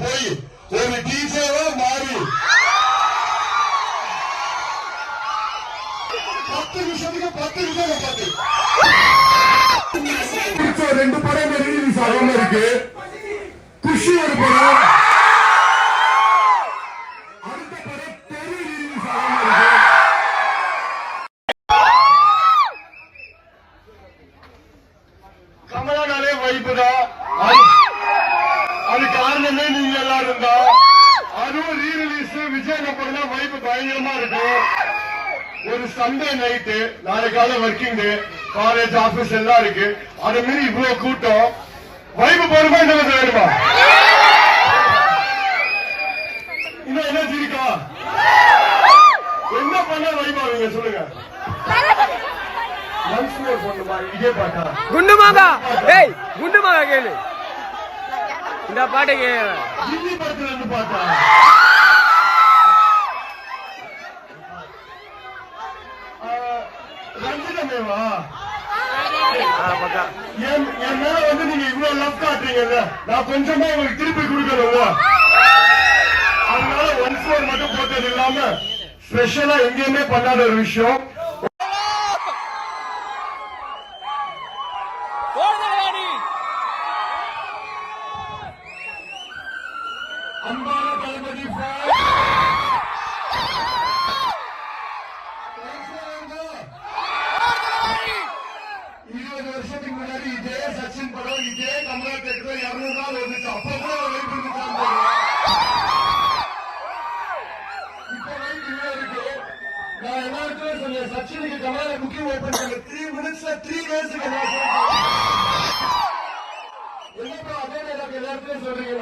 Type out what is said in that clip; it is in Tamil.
போய் ஒரு டிஜேவா மாறி 10 நிமிஷத்துக்கு 10 நிமிஷம் பார்த்து 2 படம் ரிலீஸ் ஆகாம இருக்கு. குஷி ஒரு படம், அடுத்த படம் தெரு ரிலீஸ் ஆகாம இருக்கு. கமலானாலே வைப்பு தான். அது காரணமே நீங்க எல்லாரும் தான். அதுவும் ரீ ரிலீஸ் விஜய் படம்னா வைப்பு பயங்கரமா இருக்கும். ஒரு சண்டே நைட்டு, நாளைக்கால ஒர்க்கிங் டே, காலேஜ் ஆபீஸ் எல்லாம் இருக்கு. அது மீறி இவ்வளவு கூட்டம் வைப்பு போறமா என்ன வேணுமா? இன்னும் என்ன இருக்கா? என்ன பண்ண வைப்பாங்க சொல்லுங்க. இதே பாட்டா குண்டுமாகா? ஏய் குண்டுமாகா கேளு, இந்த பாட்டை கேளு. ஹிந்தி படத்துல இருந்து பாட்டா? ரஞ்சிதமேவா? என் மேல வந்து நீங்க இவ்வளவு லவ் காட்டுறீங்கல்ல, நான் கொஞ்சமா உங்களுக்கு திருப்பி கொடுக்கணும்ல. அதனால 1-4 மட்டும் போட்டது இல்லாம ஸ்பெஷலா எங்கேயுமே பண்ணாத ஒரு விஷயம். அன்பான தளபதி 20 வருஷத்துக்கு முன்னாடி இதே சச்சின் படம் இதே கமலா தேட்டர் 200 நாள் வந்துச்சு. அப்ப கூட வெயிட் பண்ணிட்டாங்க. இப்ப வெயிட் இவ்வளவு இருக்கு. நான் எல்லாருக்கும் சொன்னேன், சச்சினுக்கு கமலா புக்கிங் ஓபன் பண்ண 3 மினிட்ஸ்ல 3 டேஸ்க்கு என்னப்பா அதே நேரம் எல்லாருக்கும் சொல்றீங்க.